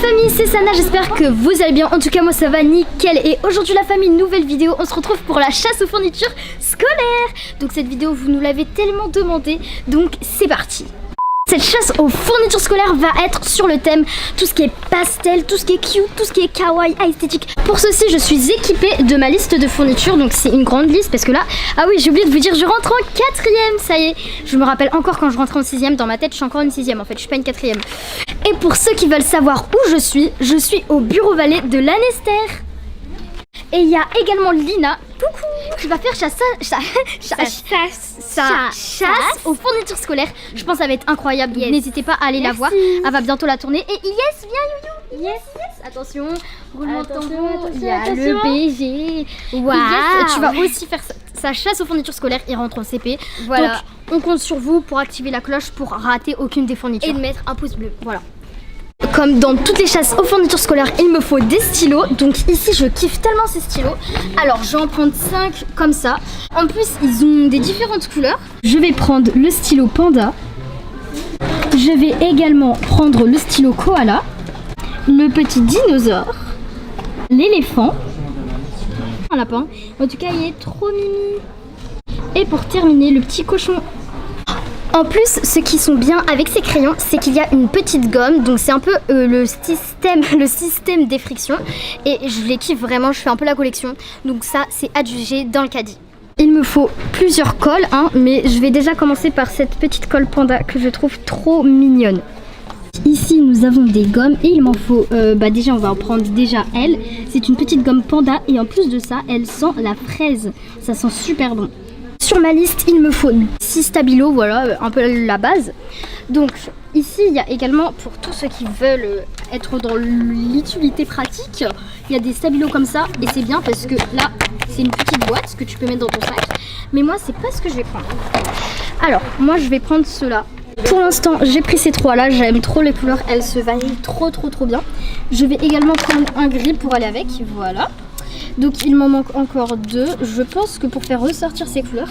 famille, c'est Sana, j'espère que vous allez bien. En tout cas moi ça va nickel. Et aujourd'hui la famille, nouvelle vidéo. On se retrouve pour la chasse aux fournitures scolaires. Donc cette vidéo vous nous l'avez tellement demandé, donc c'est parti. Cette chasse aux fournitures scolaires va être sur le thème tout ce qui est pastel, tout ce qui est cute, tout ce qui est kawaii, esthétique. Pour ceci, je suis équipée de ma liste de fournitures. Donc c'est une grande liste parce que là, ah oui, j'ai oublié de vous dire, je rentre en 4e. Ça y est, je me rappelle encore quand je rentrais en 6e. Dans ma tête, je suis encore une 6e en fait, je suis pas une 4e. Et pour ceux qui veulent savoir où je suis au bureau Valet de l'Anester. Et il y a également Lina, coucou, qui va faire chasse aux fournitures scolaires. Je pense que ça va être incroyable, donc n'hésitez pas à aller la voir. Elle va bientôt la tourner. Et yes, viens Youyou. Yes. Attention, roulement de tambour, il y a le BG. Waouh. Yes, tu vas aussi faire sa chasse aux fournitures scolaires, il rentre en CP. Voilà. Donc on compte sur vous pour activer la cloche pour rater aucune des fournitures. Et de mettre un pouce bleu, voilà. Comme dans toutes les chasses aux fournitures scolaires, il me faut des stylos. Donc ici, je kiffe tellement ces stylos. Alors, je vais en prendre 5 comme ça. En plus, ils ont des différentes couleurs. Je vais prendre le stylo panda. Je vais également prendre le stylo koala. Le petit dinosaure. L'éléphant. Un lapin. En tout cas, il est trop mimi. Et pour terminer, le petit cochon. En plus, ce qui sont bien avec ces crayons, c'est qu'il y a une petite gomme. Donc c'est un peu le système des frictions. Et je les kiffe vraiment, je fais un peu la collection. Donc ça, c'est adjugé dans le caddie. Il me faut plusieurs colles, mais je vais déjà commencer par cette petite colle panda que je trouve trop mignonne. Ici, nous avons des gommes et il m'en faut, déjà on va en prendre déjà elle. C'est une petite gomme panda et en plus de ça, elle sent la fraise. Ça sent super bon. Sur ma liste, il me faut 6 stabilos, voilà, un peu la base. Donc ici, il y a également, pour tous ceux qui veulent être dans l'utilité pratique, il y a des stabilos comme ça. Et c'est bien parce que là, c'est une petite boîte que tu peux mettre dans ton sac. Mais moi, c'est pas ce que je vais prendre. Alors, moi, je vais prendre ceux-là. Pour l'instant, j'ai pris ces 3 là, j'aime trop les couleurs, elles se varient trop bien. Je vais également prendre un gris pour aller avec, voilà. Donc il m'en manque encore 2. Je pense que pour faire ressortir ces couleurs,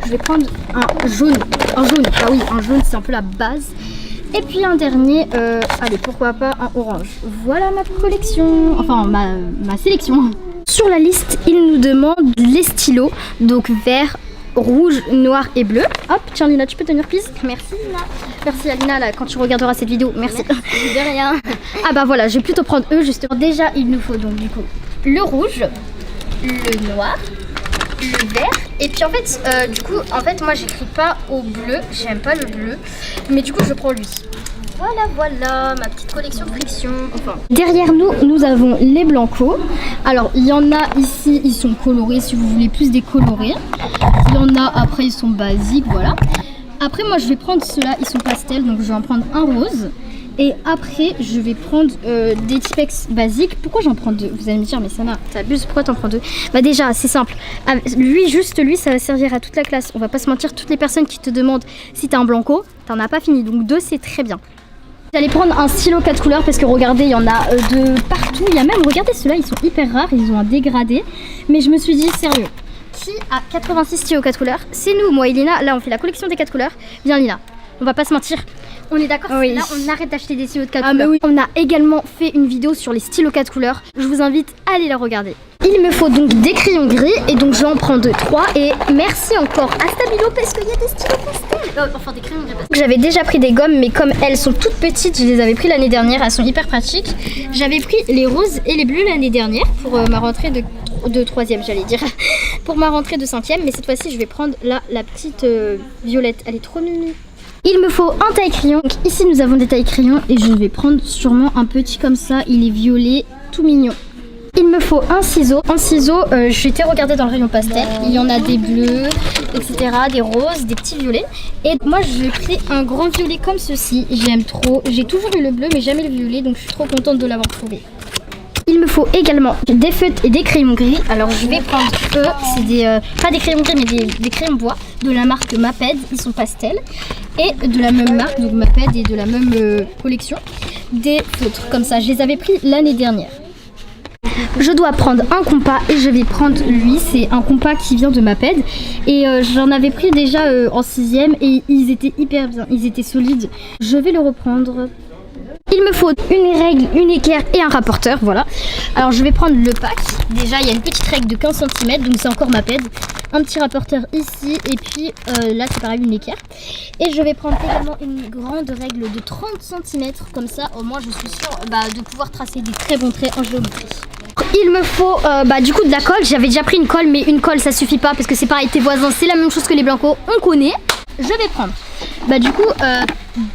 je vais prendre un jaune. Ah oui, un jaune c'est un peu la base. Et puis un dernier, allez pourquoi pas un orange. Voilà ma collection, enfin ma sélection. Sur la liste, il nous demande les stylos, donc vert, rouge, noir et bleu. Hop, tiens Lina, tu peux tenir please. Merci Lina. Merci à Lina là, quand tu regarderas cette vidéo. Merci. De rien. Ah bah voilà, je vais plutôt prendre eux justement. Déjà il nous faut donc du coup le rouge, le noir, le vert. Et puis en fait, moi j'écris pas au bleu, j'aime pas le bleu. Mais du coup je prends lui. Voilà, ma petite collection de friction. Enfin. Derrière nous avons les blancos. Alors il y en a ici, ils sont colorés si vous voulez plus des colorés. Il y en a après, ils sont basiques, voilà. Après moi je vais prendre ceux-là, ils sont pastels, donc je vais en prendre un rose. Et après, je vais prendre des Tipex basiques. Pourquoi j'en prends 2? Vous allez me dire, mais Sana, t'abuses, pourquoi t'en prends 2? Bah déjà, c'est simple. Lui, ça va servir à toute la classe. On va pas se mentir, toutes les personnes qui te demandent si t'as un blanco, t'en as pas fini. Donc 2, c'est très bien. J'allais prendre un stylo 4 couleurs parce que regardez, il y en a de partout. Il y a même, regardez ceux-là, ils sont hyper rares, ils ont un dégradé. Mais je me suis dit, sérieux, qui a 86 stylos 4 couleurs? C'est nous, moi et Lina. Là, on fait la collection des 4 couleurs. Viens Lina, on va pas se mentir. On est d'accord, oui. Là on arrête d'acheter des stylos de 4 couleurs. Oui. On a également fait une vidéo sur les stylos 4 couleurs. Je vous invite à aller la regarder. Il me faut donc des crayons gris et donc je vais en prendre 3. Et merci encore à Stabilo parce qu'il y a des stylos pastels. Enfin des crayons gris pastels. J'avais déjà pris des gommes mais comme elles sont toutes petites, je les avais pris l'année dernière. Elles sont hyper pratiques. J'avais pris les roses et les bleus l'année dernière pour ma rentrée de 3e, j'allais dire. Pour ma rentrée de 5e. Mais cette fois-ci je vais prendre la petite violette. Elle est trop mimi. Il me faut un taille-crayon. Donc ici nous avons des taille-crayons et je vais prendre sûrement un petit comme ça. Il est violet, tout mignon. Il me faut un ciseau. Un ciseau, j'ai été regarder dans le rayon pastel. Il y en a des bleus, etc. Des roses, des petits violets. Et moi j'ai pris un grand violet comme ceci. J'aime trop. J'ai toujours eu le bleu mais jamais le violet. Donc je suis trop contente de l'avoir trouvé. Il me faut également des feutres et des crayons gris. Alors je vais prendre eux, c'est pas des crayons gris mais des crayons bois de la marque Maped, ils sont pastels. Et de la même marque, donc Maped et de la même collection, des feutres comme ça. Je les avais pris l'année dernière. Je dois prendre un compas et je vais prendre lui, c'est un compas qui vient de Maped. Et j'en avais pris déjà en 6e et ils étaient hyper bien, ils étaient solides. Je vais le reprendre. Il me faut une règle, une équerre et un rapporteur, voilà. Alors je vais prendre le pack. Déjà il y a une petite règle de 15 cm, donc c'est encore ma pède. Un petit rapporteur ici et puis là c'est pareil une équerre. Et je vais prendre également une grande règle de 30 cm, comme ça au moins je suis sûre de pouvoir tracer des très bons traits en géométrie. Il me faut du coup de la colle. J'avais déjà pris une colle, mais une colle ça suffit pas parce que c'est pareil, tes voisins c'est la même chose que les blancos, on connaît. Je vais prendre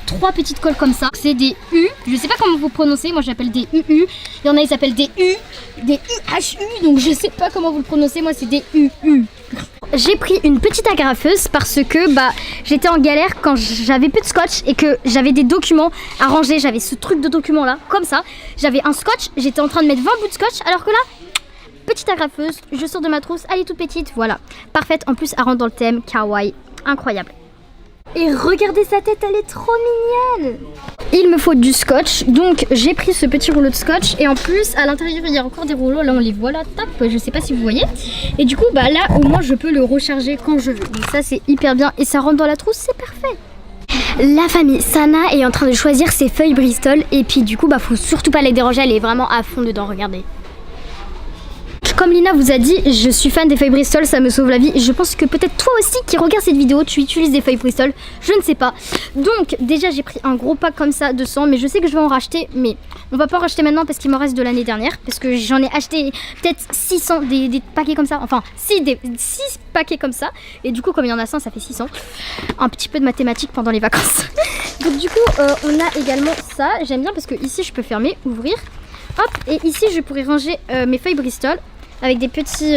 3 petites colles comme ça. C'est des U, je sais pas comment vous prononcez, moi j'appelle des UU. Il y en a ils s'appellent des U, des UHU, donc je sais pas comment vous le prononcez, moi c'est des UU. J'ai pris une petite agrafeuse parce que j'étais en galère quand j'avais plus de scotch et que j'avais des documents à ranger. J'avais ce truc de document là, comme ça. J'avais un scotch, j'étais en train de mettre 20 bouts de scotch alors que là, petite agrafeuse, je sors de ma trousse, elle est toute petite, voilà. Parfaite, en plus elle rentre dans le thème, kawaii, incroyable. Et regardez sa tête, elle est trop mignonne. Il me faut du scotch, donc j'ai pris ce petit rouleau de scotch. Et en plus à l'intérieur il y a encore des rouleaux, là on les voit là, tape, je sais pas si vous voyez. Et du coup là au moins je peux le recharger quand je veux. Donc ça c'est hyper bien et ça rentre dans la trousse, c'est parfait. La famille Sana est en train de choisir ses feuilles Bristol. Et puis du coup faut surtout pas les déranger, elle est vraiment à fond dedans, regardez. Comme Lina vous a dit, je suis fan des feuilles Bristol, ça me sauve la vie. Et je pense que peut-être toi aussi qui regarde cette vidéo, tu utilises des feuilles Bristol, je ne sais pas. Donc déjà j'ai pris un gros pack comme ça de 100, mais je sais que je vais en racheter. Mais on va pas en racheter maintenant parce qu'il m'en reste de l'année dernière. Parce que j'en ai acheté peut-être 600, des paquets comme ça. Enfin 6 paquets comme ça. Et du coup comme il y en a 100, ça fait 600. Un petit peu de mathématiques pendant les vacances. Donc du coup on a également ça. J'aime bien parce que ici je peux fermer, ouvrir. Hop, et ici je pourrais ranger mes feuilles Bristol. Avec des petits,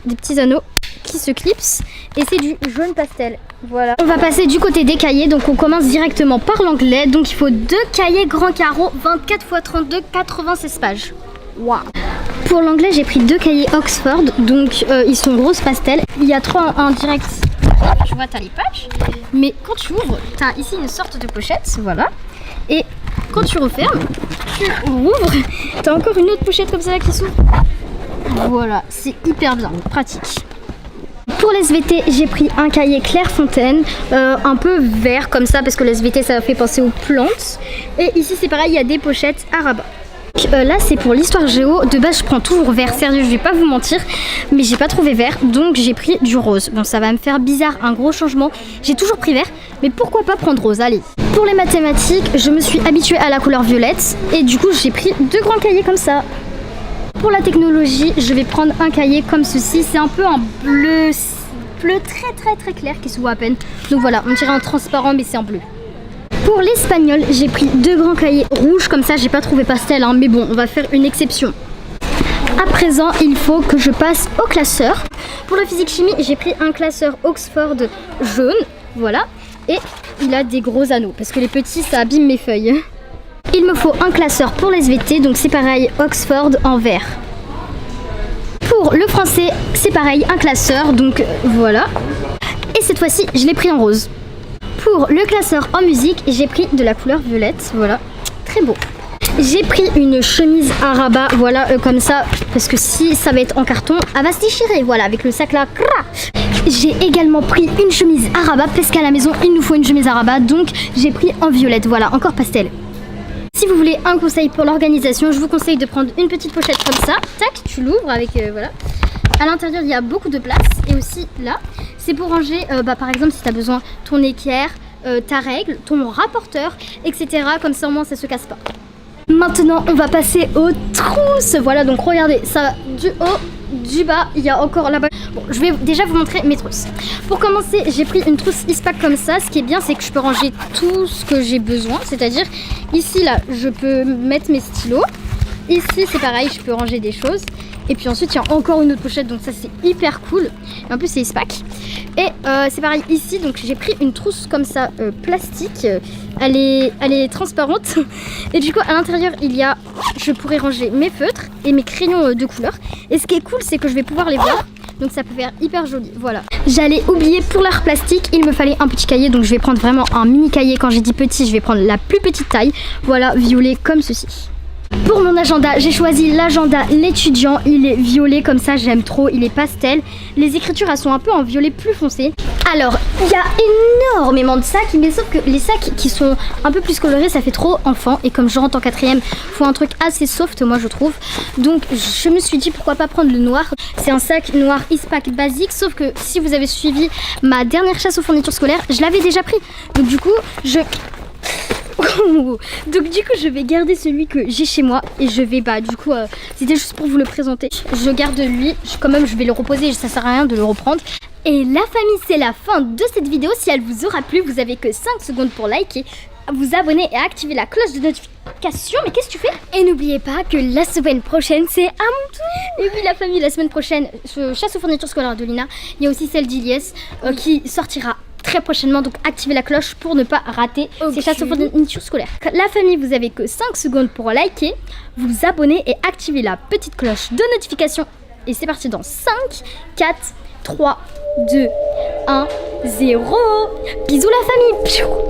des petits anneaux qui se clipsent. Et c'est du jaune pastel. Voilà. On va passer du côté des cahiers. Donc on commence directement par l'anglais. Donc il faut 2 cahiers grand carreau 24 x 32, 96 pages. Waouh. Pour l'anglais j'ai pris 2 cahiers Oxford. Donc ils sont rose pastel. Il y a 3 en 1 direct. Tu vois, t'as les pages. Mais quand tu ouvres, t'as ici une sorte de pochette. Voilà. Et quand tu refermes, tu rouvres. T'as encore une autre pochette comme ça là qui s'ouvre. Voilà, c'est hyper bien, pratique. Pour les SVT, j'ai pris un cahier Clairefontaine, un peu vert comme ça, parce que les SVT ça fait penser aux plantes. Et ici c'est pareil, il y a des pochettes à rabat. Là c'est pour l'histoire géo, de base je prends toujours vert, sérieux je vais pas vous mentir, mais j'ai pas trouvé vert, donc j'ai pris du rose. Bon ça va me faire bizarre, un gros changement, j'ai toujours pris vert, mais pourquoi pas prendre rose, allez. Pour les mathématiques, je me suis habituée à la couleur violette, et du coup j'ai pris 2 grands cahiers comme ça. Pour la technologie, je vais prendre un cahier comme ceci. C'est un peu un bleu très clair qui se voit à peine. Donc voilà, on dirait un transparent mais c'est en bleu. Pour l'espagnol, j'ai pris 2 grands cahiers rouges comme ça. J'ai pas trouvé pastel, hein, mais bon, on va faire une exception. À présent, il faut que je passe au classeur. Pour la physique-chimie, j'ai pris un classeur Oxford jaune. Voilà. Et il a des gros anneaux parce que les petits, ça abîme mes feuilles. Il me faut un classeur pour les SVT, donc c'est pareil, Oxford en vert. Pour le français, c'est pareil, un classeur, donc voilà. Et cette fois-ci, je l'ai pris en rose. Pour le classeur en musique, j'ai pris de la couleur violette, voilà, très beau. J'ai pris une chemise à rabat, voilà, comme ça, parce que si ça va être en carton, elle va se déchirer, voilà, avec le sac là. J'ai également pris une chemise à rabat, parce qu'à la maison, il nous faut une chemise à rabat, donc j'ai pris en violette, voilà, encore pastel. Si vous voulez un conseil pour l'organisation, je vous conseille de prendre une petite pochette comme ça. Tac, tu l'ouvres avec, voilà. À l'intérieur, il y a beaucoup de place. Et aussi là, c'est pour ranger, par exemple, si tu as besoin ton équerre, ta règle, ton rapporteur, etc. Comme ça, au moins, ça se casse pas. Maintenant, on va passer aux trousses. Voilà, donc regardez, ça va du haut, du bas. Il y a encore là-bas. Bon, je vais déjà vous montrer mes trousses. Pour commencer, j'ai pris une trousse Eastpak comme ça. Ce qui est bien, c'est que je peux ranger tout ce que j'ai besoin. C'est-à-dire, ici, là, je peux mettre mes stylos. Ici, c'est pareil, je peux ranger des choses. Et puis ensuite, il y a encore une autre pochette. Donc ça, c'est hyper cool. Et en plus, c'est Eastpak. Et c'est pareil ici. Donc j'ai pris une trousse comme ça, plastique. Elle est transparente. Et du coup, à l'intérieur, je pourrais ranger mes feutres et mes crayons de couleur. Et ce qui est cool, c'est que je vais pouvoir les voir. Donc ça peut faire hyper joli, voilà. J'allais oublier pour l'art plastique, il me fallait un petit cahier. Donc je vais prendre vraiment un mini cahier. Quand j'ai dit petit, je vais prendre la plus petite taille. Voilà, violet comme ceci. Pour mon agenda, j'ai choisi l'agenda l'étudiant. Il est violet comme ça, j'aime trop, il est pastel. Les écritures, elles sont un peu en violet plus foncé. Alors, il y a énormément de sacs, mais sauf que les sacs qui sont un peu plus colorés, ça fait trop enfant. Et comme je rentre en 4ème, faut un truc assez soft, moi je trouve. Donc, je me suis dit pourquoi pas prendre le noir. C'est un sac noir Eastpak basique, sauf que si vous avez suivi ma dernière chasse aux fournitures scolaires, je l'avais déjà pris. Donc du coup, je vais garder celui que j'ai chez moi et je vais c'était juste pour vous le présenter. Je garde lui, quand même je vais le reposer, ça sert à rien de le reprendre. Et la famille, c'est la fin de cette vidéo. Si elle vous aura plu, vous avez que 5 secondes pour liker, vous abonner et activer la cloche de notification. Mais qu'est-ce que tu fais? Et n'oubliez pas que la semaine prochaine, c'est à mon tour. Et oui la famille, la semaine prochaine, chasse aux fournitures scolaires de Lina. Il y a aussi celle d'Iliès qui sortira très prochainement, donc activez la cloche pour ne pas rater ces chasses aux fournitures scolaires. La famille, vous avez que 5 secondes pour liker, vous abonner et activer la petite cloche de notification. Et c'est parti dans 5, 4, 3, 2, 1, 0. Bisous la famille.